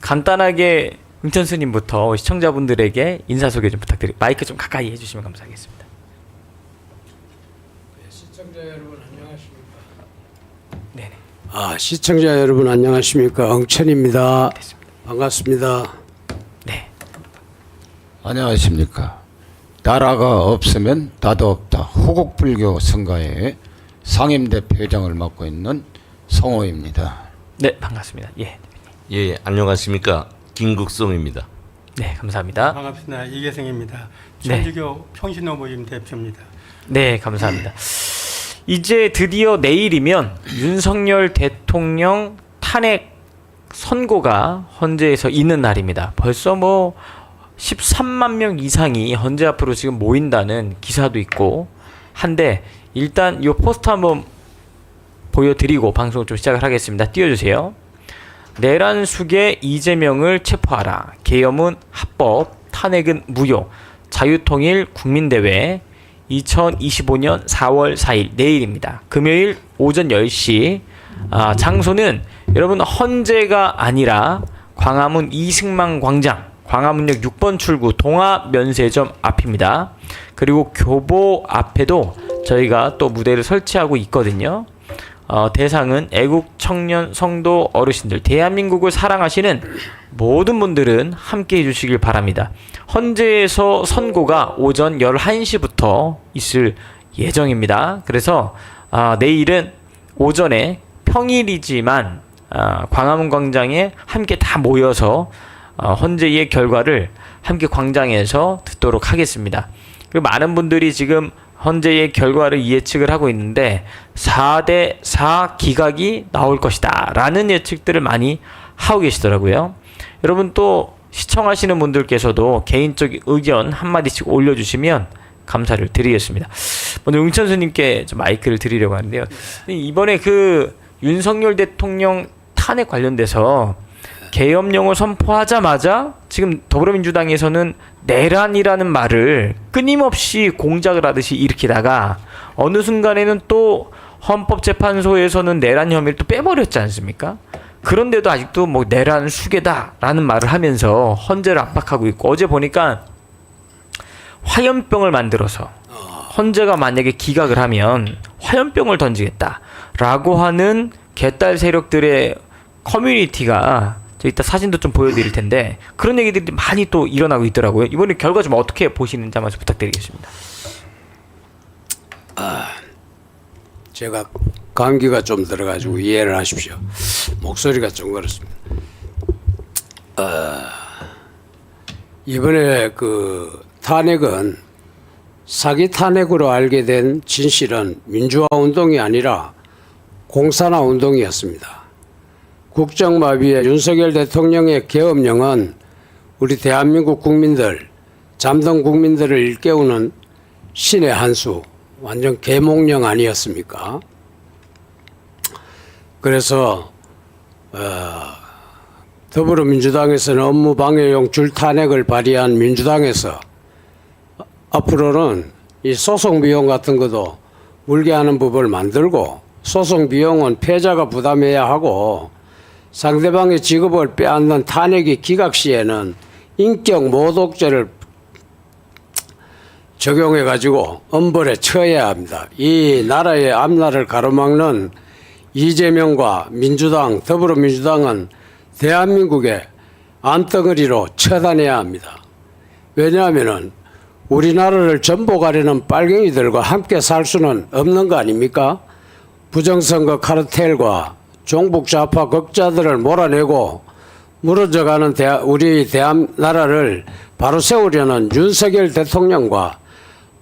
간단하게 응천 스님부터 시청자분들에게 인사 소개 좀 부탁드립니다. 마이크 좀 가까이 해주시면 감사하겠습니다. 시청자 여러분 안녕하십니까? 네네. 시청자 여러분 안녕하십니까? 응천입니다. 됐습니다. 반갑습니다. 네. 안녕하십니까. 나라가 없으면 나도 없다. 호국불교 성가의 상임대표장을 맡고 있는 성호입니다. 네, 반갑습니다. 예. 예, 안녕하십니까. 김국성입니다. 네, 감사합니다. 반갑습니다. 이계성입니다. 네. 천주교 평신호 모임 대표입니다. 네, 감사합니다. 이제 드디어 내일이면 윤석열 대통령 탄핵 선고가 헌재에서 있는 날입니다. 벌써 뭐 13만 명 이상이 헌재 앞으로 지금 모인다는 기사도 있고 한데 일단 이 포스터 한번 보여드리고 방송을 좀 시작을 하겠습니다. 띄워주세요. 내란 숙의 이재명을 체포하라. 계엄은 합법, 탄핵은 무효. 자유통일 국민대회 2025년 4월 4일 내일입니다. 금요일 오전 10시. 장소는 여러분 헌재가 아니라 광화문 이승만 광장, 광화문역 6번 출구 동아면세점 앞입니다. 그리고 교보 앞에도 저희가 또 무대를 설치하고 있거든요. 대상은 애국 청년 성도 어르신들, 대한민국을 사랑하시는 모든 분들은 함께 해주시길 바랍니다. 헌재에서 선고가 오전 11시부터 있을 예정입니다. 그래서 내일은 오전에 평일이지만 광화문 광장에 함께 다 모여서 헌재의 결과를 함께 광장에서 듣도록 하겠습니다. 그리고 많은 분들이 지금 헌재의 결과를 예측을 하고 있는데 4대4 기각이 나올 것이다 라는 예측들을 많이 하고 계시더라고요. 여러분 또 시청하시는 분들께서도 개인적 의견 한마디씩 올려주시면 감사를 드리겠습니다. 먼저 응천수님께 좀 마이크를 드리려고 하는데요. 이번에 그 윤석열 대통령 탄핵 관련돼서 계엄령을 선포하자마자 지금 더불어민주당에서는 내란이라는 말을 끊임없이 공작을 하듯이 일으키다가 어느 순간에는 또 헌법재판소에서는 내란 혐의를 또 빼버렸지 않습니까? 그런데도 아직도 뭐 내란 수괴다라는 말을 하면서 헌재를 압박하고 있고 어제 보니까 화염병을 만들어서 헌재가 만약에 기각을 하면 화염병을 던지겠다라고 하는 개딸 세력들의 커뮤니티가 저 이따 사진도 좀 보여드릴 텐데 그런 얘기들이 많이 또 일어나고 있더라고요. 이번에 결과 좀 어떻게 보시는지 한번 부탁드리겠습니다. 제가 감기가 좀 들어가지고 이해를 하십시오. 목소리가 좀 그렇습니다. 이번에 그 탄핵은 사기 탄핵으로 알게 된 진실은 민주화 운동이 아니라 공산화 운동이었습니다. 국정마비의 윤석열 대통령의 계엄령은 우리 대한민국 국민들, 잠든 국민들을 일깨우는 신의 한 수, 완전 계몽령 아니었습니까? 그래서 더불어민주당에서는 업무방해용 줄탄핵을 발의한 민주당에서 앞으로는 이 소송비용 같은 것도 물게 하는 법을 만들고 소송비용은 패자가 부담해야 하고 상대방의 직업을 빼앗는 탄핵이 기각 시에는 인격 모독죄를 적용해가지고 엄벌에 처해야 합니다. 이 나라의 앞날을 가로막는 이재명과 민주당, 더불어민주당은 대한민국의 암덩어리로 처단해야 합니다. 왜냐하면 우리나라를 전복하려는 빨갱이들과 함께 살 수는 없는 거 아닙니까? 부정선거 카르텔과 종북 좌파 극자들을 몰아내고 무너져가는 우리 나라를 바로 세우려는 윤석열 대통령과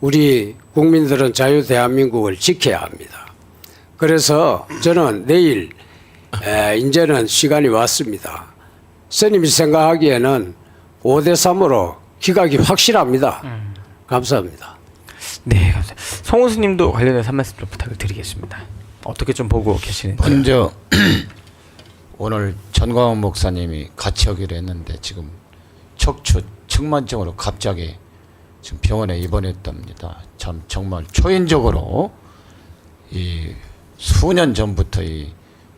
우리 국민들은 자유 대한민국을 지켜야 합니다. 그래서 저는 내일 이제는 시간이 왔습니다. 스님이 생각하기에는 5대3으로 기각이 확실합니다. 감사합니다. 네, 감사합니다. 성우스님도 관련해서 한 말씀 좀 부탁을 드리겠습니다. 어떻게 좀 보고 계시는지. 먼저 오늘 전광훈 목사님이 같이 오기로 했는데 지금 척추 측만증으로 갑자기 지금 병원에 입원했답니다. 참 정말 초인적으로 이 수년 전부터 이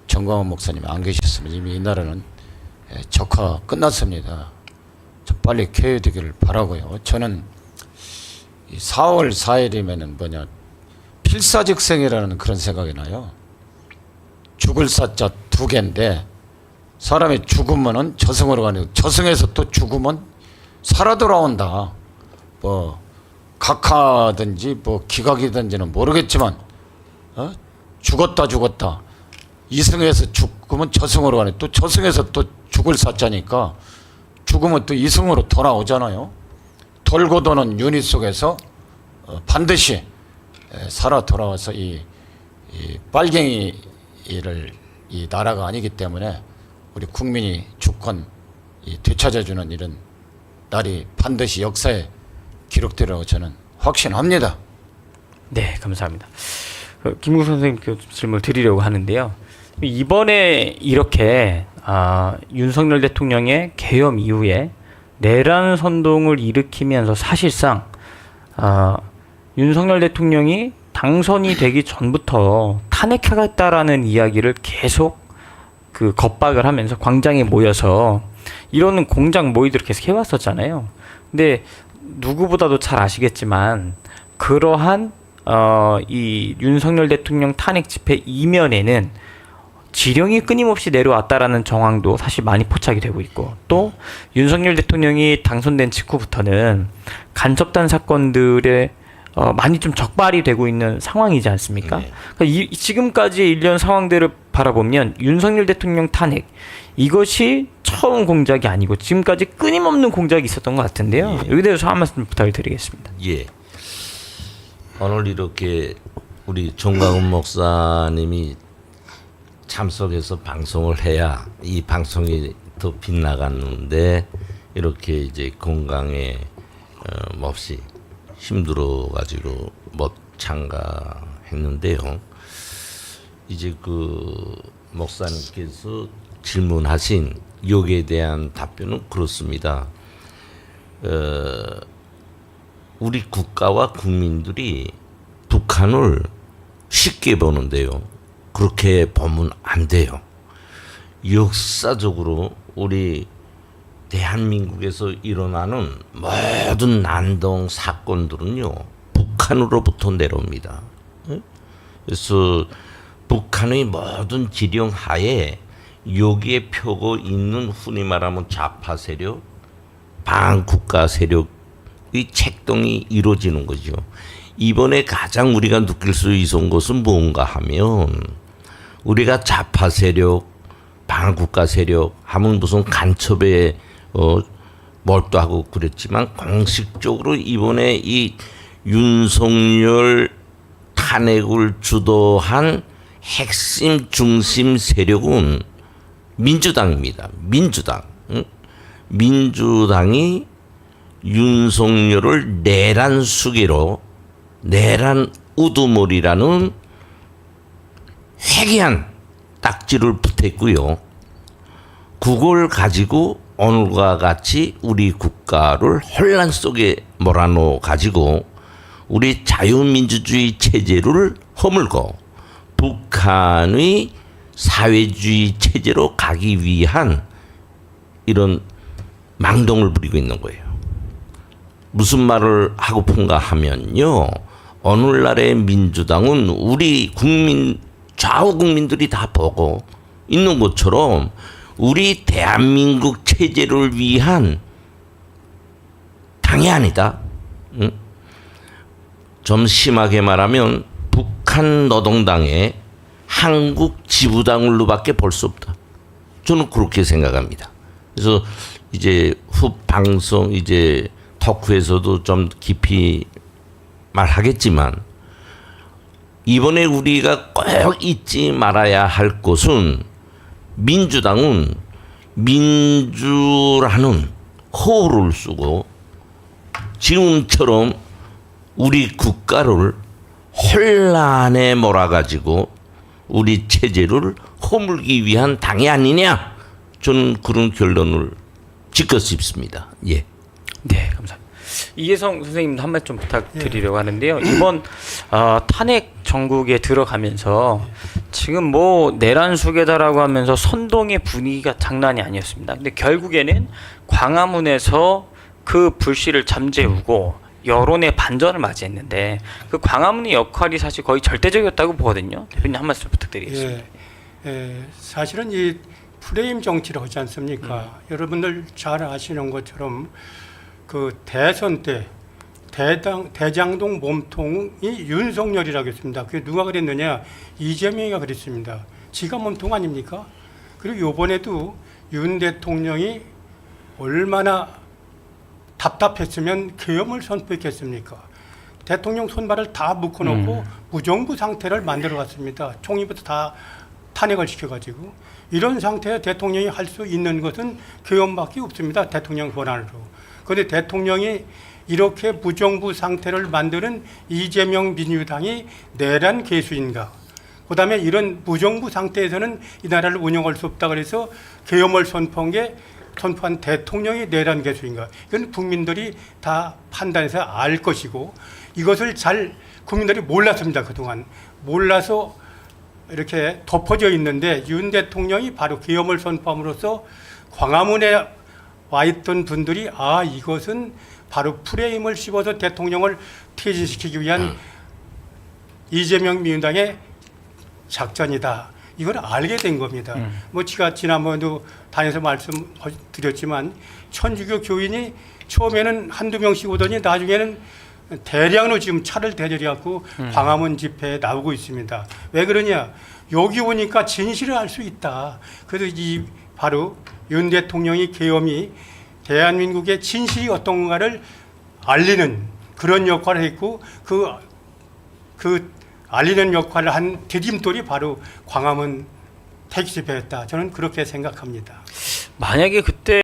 전광훈 목사님이 안 계셨으면 이미 이 나라는 적화 끝났습니다. 좀 빨리 개회되기를 바라고요. 저는 이 4월 4일이면은 필사직생이라는 그런 생각이 나요. 죽을 사자 두 개인데 사람이 죽으면은 저승으로 가는, 저승에서 또 죽으면 살아 돌아온다. 뭐 각하든지 뭐 기각이든지는 모르겠지만 죽었다 이승에서 죽으면 저승으로 가네. 또 저승에서 또 죽을 사자니까 죽으면 또 이승으로 돌아오잖아요. 돌고 도는 윤희 속에서 반드시 살아 돌아와서 이 빨갱이를 이 나라가 아니기 때문에 우리 국민이 주권 되찾아주는 이런 날이 반드시 역사에 기록되리라고 저는 확신합니다. 네, 감사합니다. 김국 선생님께 질문을 드리려고 하는데요. 이번에 이렇게 윤석열 대통령의 계엄 이후에 내란 선동을 일으키면서 사실상 윤석열 대통령이 당선이 되기 전부터 탄핵하겠다라는 이야기를 계속 그 겁박을 하면서 광장에 모여서 이러는 공작 모의들을 계속 해왔었잖아요. 근데 누구보다도 잘 아시겠지만 그러한 이 윤석열 대통령 탄핵 집회 이면에는 지령이 끊임없이 내려왔다라는 정황도 사실 많이 포착이 되고 있고, 또 윤석열 대통령이 당선된 직후부터는 간첩단 사건들에 많이 좀 적발이 되고 있는 상황이지 않습니까? 네. 그러니까 지금까지의 일련 상황들을 바라보면 윤석열 대통령 탄핵, 이것이 처음 공작이 아니고 지금까지 끊임없는 공작이 있었던 것 같은데요. 여기에 대해서 한 말씀 부탁을 드리겠습니다. 예. 오늘 이렇게 우리 정광훈 목사님이 참석해서 방송을 해야 이 방송이 더 빗나갔는데 이렇게 이제 건강에 몹시 힘들어 가지고 못 참가했는데요. 이제 그 목사님께서 질문하신 여기에 대한 답변은 그렇습니다. 우리 국가와 국민들이 북한을 쉽게 보는데요. 그렇게 보면 안 돼요. 역사적으로 우리 대한민국에서 일어나는 모든 난동 사건들은요, 북한으로부터 내려옵니다. 그래서 북한의 모든 지령 하에 여기에 펴고 있는 흔히 말하면 좌파 세력, 반국가 세력의 책동이 이루어지는 거죠. 이번에 가장 우리가 느낄 수 있는 것은 뭔가 하면 우리가 좌파 세력, 반국가 세력 하면 무슨 간첩에 몰두하고 그랬지만 공식적으로 이번에 이 윤석열 탄핵을 주도한 핵심 중심 세력은 민주당입니다. 민주당. 민주당이 윤석열을 내란 수계로, 내란 우두머리라는 회개한 딱지를 붙였고요. 그걸 가지고 오늘과 같이 우리 국가를 혼란 속에 몰아넣어 가지고 우리 자유민주주의 체제를 허물고 북한의 사회주의 체제로 가기 위한 이런 망동을 부리고 있는 거예요. 무슨 말을 하고픈가 하면요, 오늘날의 민주당은 우리 국민, 좌우 국민들이 다 보고 있는 것처럼 우리 대한민국 체제를 위한 당이 아니다. 응? 좀 심하게 말하면 북한 노동당의 한국 지부당으로밖에 볼 수 없다. 저는 그렇게 생각합니다. 그래서 이제 후 방송 이제 토크에서도 좀 깊이 말하겠지만 이번에 우리가 꼭 잊지 말아야 할 것은 민주당은 민주라는 호를 쓰고 지금처럼 우리 국가를 혼란에 몰아가지고 우리 체제를 허물기 위한 당이 아니냐, 저는 그런 결론을 짓고 싶습니다. 예. 네, 감사합니다. 이혜성 선생님도 한 말 좀 부탁드리려고 하는데요. 이번 탄핵 정국에 들어가면서 지금 뭐 내란 수계다라고 하면서 선동의 분위기가 장난이 아니었습니다. 근데 결국에는 광화문에서 그 불씨를 잠재우고 여론의 반전을 맞이했는데 그 광화문의 역할이 사실 거의 절대적이었다고 보거든요. 대표님 한 말씀 부탁드리겠습니다. 사실은 이 프레임 정치를 하지 않습니까? 여러분들 잘 아시는 것처럼 그 대선 때 대장동 몸통이 윤석열이라고 했습니다. 그게 누가 그랬느냐? 이재명이가 그랬습니다. 지가 몸통 아닙니까? 그리고 이번에도 윤 대통령이 얼마나 답답했으면 계엄을 선포했겠습니까? 대통령 손발을 다 묶어놓고 무정부 상태를 만들어갔습니다. 총리부터 다 탄핵을 시켜가지고 이런 상태에 대통령이 할 수 있는 것은 계엄밖에 없습니다. 대통령 권한으로. 그런데 대통령이 이렇게 무정부 상태를 만드는 이재명 민주당이 내란 개수인가? 그다음에 이런 무정부 상태에서는 이 나라를 운영할 수 없다 그래서 계엄을 선포한 대통령이 내란 개수인가? 이건 국민들이 다 판단해서 알 것이고 이것을 잘 국민들이 몰랐습니다. 그동안 몰라서 이렇게 덮어져 있는데 윤 대통령이 바로 계엄을 선포함으로써 광화문에 와 있던 분들이 아 이것은 바로 프레임을 씌워서 대통령을 퇴진시키기 위한 이재명 민주당의 작전이다. 이걸 알게 된 겁니다. 뭐 제가 지난번에도 다녀서 말씀드렸지만 천주교 교인이 처음에는 한두 명씩 오더니 나중에는 대량으로 지금 차를 대절해갖고 광화문 집회에 나오고 있습니다. 왜 그러냐? 여기 오니까 진실을 알 수 있다. 그래서 이 바로 윤 대통령이 계엄이 대한민국의 진실이 어떤 건가를 알리는 그런 역할을 했고 그 알리는 역할을 한 디딤돌이 바로 광화문 택시 집회였다. 저는 그렇게 생각합니다. 만약에 그때